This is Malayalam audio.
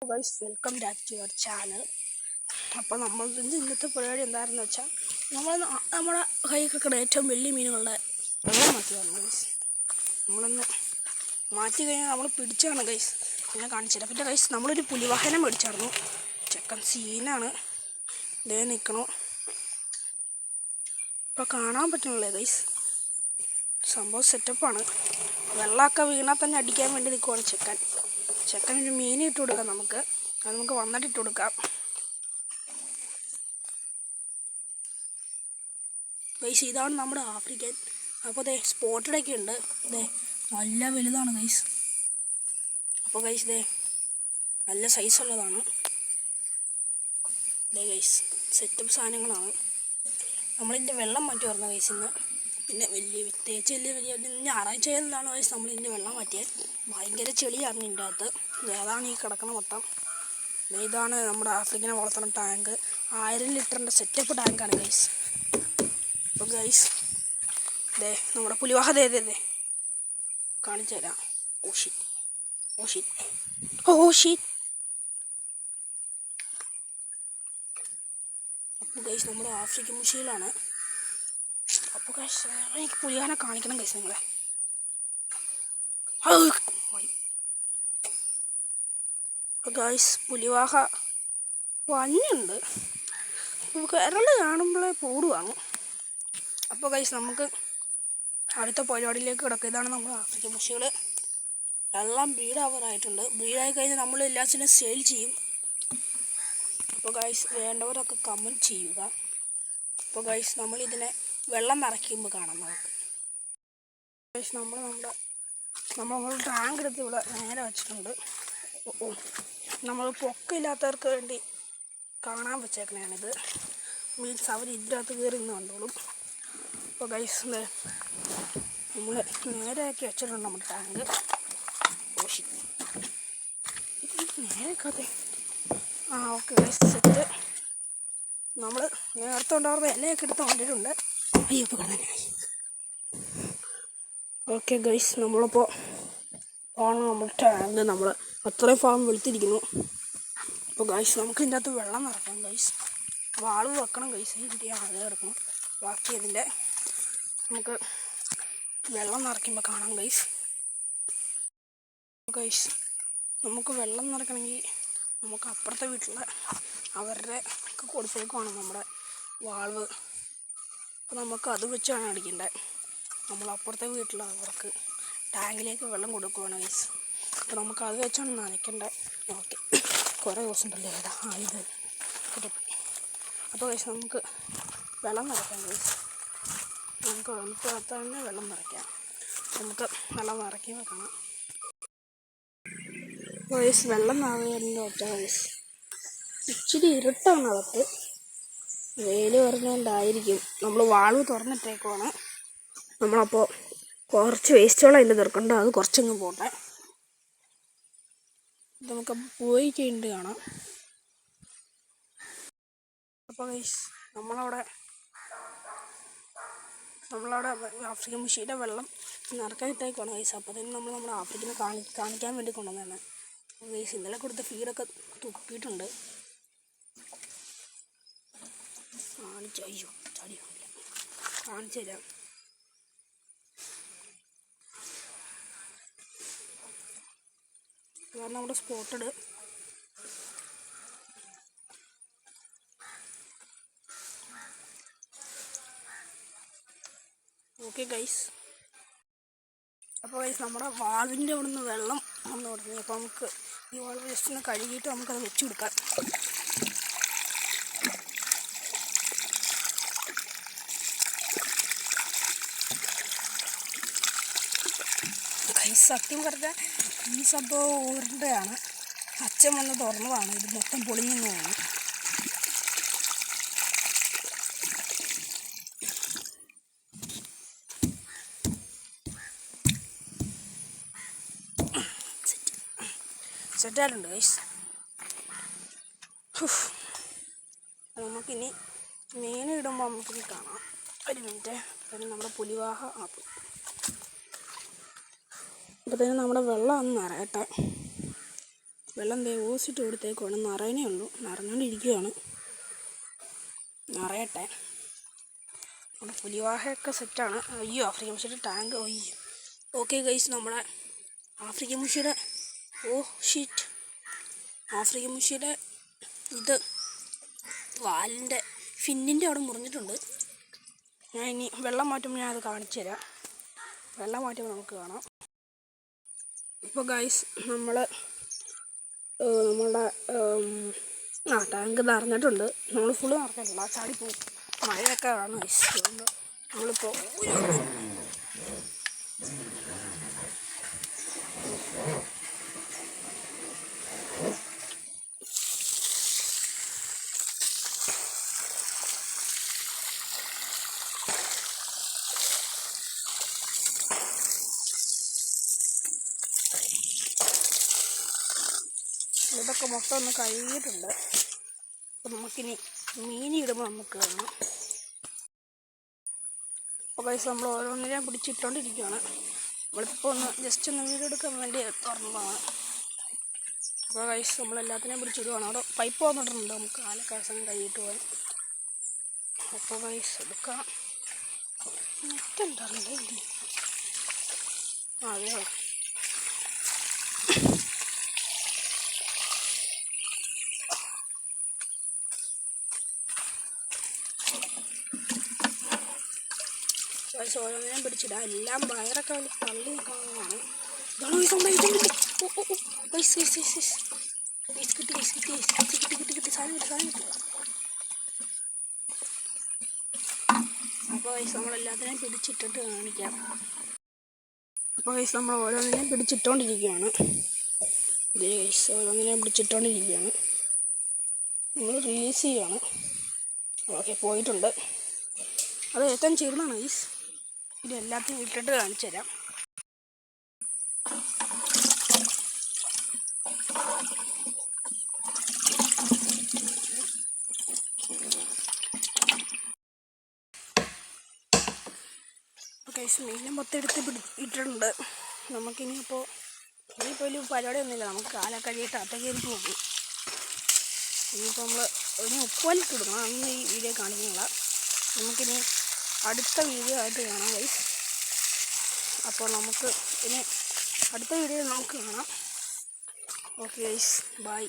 Guys welcome back to your channel. അപ്പോൾ നമ്മൾ ഇന്നത്തെ പരിപാടി എന്താണെന്ന് വെച്ചാൽ നമ്മുടെ കൈ കിടക്കുന്ന ഏറ്റവും വലിയ മീനുകളുടെ വെള്ളം മാറ്റി വന്നു ഗൈസ്. നമ്മളൊന്ന് മാറ്റി കഴിഞ്ഞാൽ നമ്മൾ പിടിച്ചാണ് ഗൈസ് പിന്നെ കാണിച്ചില്ല. പിന്നെ ഗൈസ് നമ്മളൊരു പുലിവാഹനം മേടിച്ചായിരുന്നു. ചെക്കൻ സീനാണ്, ഇതേ നിൽക്കണു. ഇപ്പോൾ കാണാൻ പറ്റണല്ലേ ഗൈസ്, സംഭവം സെറ്റപ്പാണ്. വെള്ളമൊക്കെ വീണാൽ തന്നെ അടിക്കാൻ വേണ്ടി നിൽക്കുവാണ് ചെക്കനൊരു മീൻ ഇട്ട് കൊടുക്കാം. അത് നമുക്ക് വന്നിട്ട് ഇട്ട് കൊടുക്കാം ഗൈസ്. ഇതാണ് നമ്മുടെ ആഫ്രിക്കൻ. അപ്പോൾ ദേ സ്പോട്ടഡൊക്കെ ഉണ്ട്, ദേ നല്ല വലുതാണ് ഗൈസ്. അപ്പോൾ ഗൈസ് ദേ നല്ല സൈസുള്ളതാണ്. ദേ ഗൈസ് സെറ്റപ്പ് സാധനങ്ങളാണ്. നമ്മളിതിൻ്റെ വെള്ളം മാറ്റി വരുന്നത് ഗൈസ് ഇന്ന്. പിന്നെ വലിയ ഞായറാഴ്ച ആയതുകൊണ്ടാണ് ഗൈസ് നമ്മളിതിൻ്റെ വെള്ളം മാറ്റിയത്. ഭയങ്കര ചെളിയാണ് ഇതിൻ്റെ അകത്ത്. അതാണ് ഈ കിടക്കണ മൊത്തം. ഇതാണ് നമ്മുടെ ആഫ്രിക്കനെ വളർത്തുന്ന ടാങ്ക്. 1000 ലിറ്ററിൻ്റെ സെറ്റപ്പ് ടാങ്കാണ് ഗൈസ്. അപ്പോൾ ഗൈസ് ദേ നമ്മുടെ പുലിവാഹ ദേ കാണിച്ചു തരാം. അപ്പോൾ ഗൈസ് നമ്മുടെ ആഫ്രിക്കൻ മുഷിയിലാണ്. അപ്പോൾ ഗൈസ് എനിക്ക് പുലിവാഹനെ കാണിക്കണം ഗൈസ് നിങ്ങളെ. ഗൈസ് പുലിവാഹ വന്നുണ്ട്, കരൾ കാണുമ്പോഴേ പോടുവാണ്. അപ്പോൾ ഗൈസ് നമുക്ക് അടുത്ത പരിപാടിയിലേക്ക് കിടക്കുക. ഇതാണ് നമ്മുടെ ആഫ്രിക്കൻ മുഷികൾ. എല്ലാം ബ്രീഡാവാറായിട്ടുണ്ട്. ബ്രീഡായി കഴിഞ്ഞാൽ നമ്മൾ എല്ലാത്തിനും സെയിൽ ചെയ്യും. അപ്പോൾ ഗൈസ് വേണ്ടവരൊക്കെ കമൻറ്റ് ചെയ്യുക. അപ്പോൾ ഗൈസ് നമ്മളിതിനെ വെള്ളം നിറയ്ക്കുമ്പോൾ കാണാം നമുക്ക്. ഗൈസ് നമ്മൾ ടാങ്ക് എടുത്ത് ഇവിടെ നേരെ വെച്ചിട്ടുണ്ട്. നമ്മൾ പൊക്കമില്ലാത്തവർക്ക് വേണ്ടി കാണാൻ വെച്ചേക്കണേണിത്. മീൻസ് അവർ ഇതിനകത്ത് കയറി നിന്ന് കണ്ടോളും. അപ്പോൾ ഗൈസ് നമ്മൾ നേരെയാക്കി വെച്ചിട്ടുണ്ട് നമ്മുടെ ടാങ്ക്. നേരെക്കാതെ ഓക്കെ ഗൈസ് സെറ്റ്. നമ്മൾ നേരത്തെ ഉണ്ടാകുന്ന ഇലയൊക്കെ എടുത്ത് കൊണ്ടിട്ടുണ്ട്. ഇപ്പോൾ കിടന്നെ. ഓക്കെ ഗൈസ് നമ്മളിപ്പോൾ ആണ് നമ്മുടെ ടാങ്ക്. നമ്മൾ അത്രയും ഭാഗം വെളുത്തിരിക്കുന്നു. അപ്പോൾ ഗൈസ് നമുക്ക് ഇതിൻ്റെ അകത്ത് വെള്ളം നിറക്കണം ഗൈസ്. വാള് വെക്കണം ഗൈസ്. ഇതിൻ്റെ ആകെ കിടക്കണം. ബാക്കി അതിൻ്റെ നമുക്ക് വെള്ളം നിറയ്ക്കുമ്പോൾ കാണാം ഗൈസ്. നമുക്ക് വെള്ളം നിറയ്ക്കണമെങ്കിൽ നമുക്ക് അപ്പുറത്തെ വീട്ടിലെ അവരുടെ ഒക്കെ കൊടുത്തേക്കുവാണ് നമ്മുടെ വാൾവ്. അപ്പോൾ നമുക്ക് അത് വെച്ചാണ് അടിക്കേണ്ടത്. നമ്മൾ അപ്പുറത്തെ വീട്ടിൽ അവർക്ക് ടാങ്കിലേക്ക് വെള്ളം കൊടുക്കുവാണ് ഗൈസ്. അപ്പോൾ നമുക്ക് അത് വെച്ചാണ് നനയ്ക്കേണ്ടത്. ഓക്കെ, കുറേ ദിവസം ഉണ്ടല്ലോ ഇത് കിട്ടപ്പോയി. അപ്പോൾ ഗൈസ് നമുക്ക് വെള്ളം നിറയ്ക്കാം ഗൈസ്. നമുക്ക് തന്നെ വെള്ളം നിറയ്ക്കാം. നമുക്ക് വെള്ളം നിറയ്ക്കാൻ വെക്കണം ഗൈസ്. വെള്ളം നിറയുന്ന ഒറ്റ ഗൈസ് ഇച്ചിരി ഇരുട്ടാണ് അകത്ത്. വെയിൽ പറഞ്ഞുകൊണ്ടായിരിക്കും നമ്മൾ വാൾവ് തുറന്നിട്ടേക്കുവാണ്. നമ്മളപ്പോൾ കുറച്ച് വേസ്റ്റ് വെള്ളം അതിൽ തീർക്കണ്ട, അത് കുറച്ചങ്ങ് പോട്ടെ. നമുക്ക് പോയി കഴിഞ്ഞിട്ട് കാണാം. അപ്പോൾ ഗൈസ് നമ്മളവിടെ ആഫ്രിക്കൻ മുഷിയുടെ വെള്ളം നിറക്കാൻ ഇട്ടേക്കാണ് ഗൈസ്. അപ്പോൾ തന്നെ നമ്മുടെ ആഫ്രിക്കനെ കാണിക്കാൻ വേണ്ടി കൊണ്ടുവന്നതാണ് ഗൈസ്. ഇന്നലെ കൊടുത്ത ഫീഡൊക്കെ തുപ്പിയിട്ടുണ്ട്. കാണിച്ചു തരാം. കാരണം നമ്മുടെ സ്പോട്ടഡ്. Okay guys. അപ്പോൾ ഗൈസ് നമ്മുടെ വാൾവിൻ്റെ അവിടെ നിന്ന് വെള്ളം വന്ന് തുടങ്ങി. അപ്പോൾ നമുക്ക് ഈ വാൾവ് ജസ്റ്റ് ഒന്ന് കഴുകിയിട്ട് നമുക്കത് വെച്ച് കൊടുക്കാം. ഗൈസ് സത്യം പറഞ്ഞാൽ ഈ സംഭവം ഊരിൻ്റെയാണ്. അച്ഛൻ വന്ന് തുറന്നതാണ്. ഇത് മൊത്തം പൊളിഞ്ഞെന്ന് തോന്നുന്നു. സെറ്റായിട്ടുണ്ട് ഗൈസ്. നമുക്കിനി മീൻ ഇടുമ്പോൾ നമുക്കിനി കാണാം. ഒരു മിനിറ്റ്. പിന്നെ നമ്മുടെ പുലിവാഹ അപ്പോൾ തന്നെ നമ്മുടെ വെള്ളം ഒന്ന് നിറയട്ടെ. വെള്ളം ഓസിട്ട് കൊടുത്തേക്കുവാണ്. നിറയണേ ഉള്ളൂ, നിറഞ്ഞുകൊണ്ടിരിക്കുകയാണ്. നിറയട്ടെ. നമ്മുടെ പുലിവാഹയൊക്കെ സെറ്റാണ്. അയ്യോ, ആഫ്രിക്കൻ മുഷിയുടെ ടാങ്ക്. അയ്യോ, ഓക്കെ ഗൈസ്, നമ്മുടെ ആഫ്രിക്കൻ മുഷിയുടെ ആഫ്രിക്കൻ മുഷിയുടെ ഇത് വാലിൻ്റെ ഫിന്നിൻ്റെ അവിടെ മുറിഞ്ഞിട്ടുണ്ട്. ഞാൻ ഇനി വെള്ളം മാറ്റുമ്പോൾ ഞാൻ അത് കാണിച്ചു തരാം. വെള്ളം മാറ്റുമ്പോൾ നമുക്ക് കാണാം. ഇപ്പോൾ ഗൈസ് നമ്മളുടെ ടാങ്ക് നിറഞ്ഞിട്ടുണ്ട്. നമ്മൾ ഫുള്ള് നിറഞ്ഞിട്ടില്ല, ചാടിപ്പോവും. മഴയൊക്കെ ആണ് ഗൈസ്. നമ്മളിപ്പോൾ ഇതൊക്കെ മൊത്തം ഒന്ന് കഴുകിയിട്ടുണ്ട്. അപ്പോൾ നമുക്കിനി മീനിടുമ്പോൾ നമുക്ക് കാണാം. അപ്പോൾ ഗൈസ് നമ്മൾ ഓരോന്നിനെയും പിടിച്ചിട്ടുകൊണ്ടിരിക്കുകയാണ്. നമ്മളിപ്പോൾ ഒന്ന് ജസ്റ്റ് ഒന്ന് വീഡിയോ എടുക്കാൻ വേണ്ടി തുറന്നതാണ്. അപ്പോൾ ഗൈസ് നമ്മളെല്ലാത്തിനെയും പിടിച്ചിടുകയാണ്. അവിടെ പൈപ്പ് വന്നിട്ടുണ്ട്, നമുക്ക് കാലക്കാശം കൈയിട്ട് പോകാൻ. അപ്പോൾ ഗൈസ് എടുക്കാം. നെറ്റുണ്ടായിരുന്നില്ലേ? അതെയോ. ഓരോന്നിനും പിടിച്ചിടാം. എല്ലാം വയറൊക്കെ തള്ളി കാണുന്നതാണ്. അപ്പോൾ ഗൈസ് നമ്മളെല്ലാത്തിനെയും പിടിച്ചിട്ടിട്ട് കാണിക്കാം. അപ്പോൾ ഗൈസ് നമ്മൾ ഓരോന്നിനെയും പിടിച്ചിട്ടോണ്ടിരിക്കുകയാണ്. ഇതേ ഗൈസ് ഓരോന്നിനെയും പിടിച്ചിട്ടോണ്ടിരിക്കുകയാണ്. നമ്മൾ റിലീസ് ചെയ്യുകയാണ്. ഓക്കെ, പോയിട്ടുണ്ട്. അത് ഏറ്റവും ചെറുതാണ് ഗൈസ്. ഇത് എല്ലാത്തിനും ഇട്ടിട്ട് കാണിച്ചു തരാം. ഗൈസ് മീനെ മൊത്തം എടുത്ത് ഇട്ടിട്ടുണ്ട്. നമുക്കിനിയിപ്പോൾ വലിയ പരിപാടിയൊന്നുമില്ല. നമുക്ക് കാലൊക്കെ കഴിയിട്ട് അത്തകേരി പോകും. ഇനിയിപ്പോൾ നമ്മൾ ഇനി ഉപ്പുവലിട്ട് കൊടുക്കണം. അന്ന് ഈ വീഡിയോ കാണിക്കുന്നില്ല. നമുക്കിനി അടുത്ത വീഡിയോ ആയിട്ട് കാണാം ഗൈസ്. അപ്പോൾ നമുക്ക് ഇനി അടുത്ത വീഡിയോയിൽ നമുക്ക് കാണാം. Okay guys, by.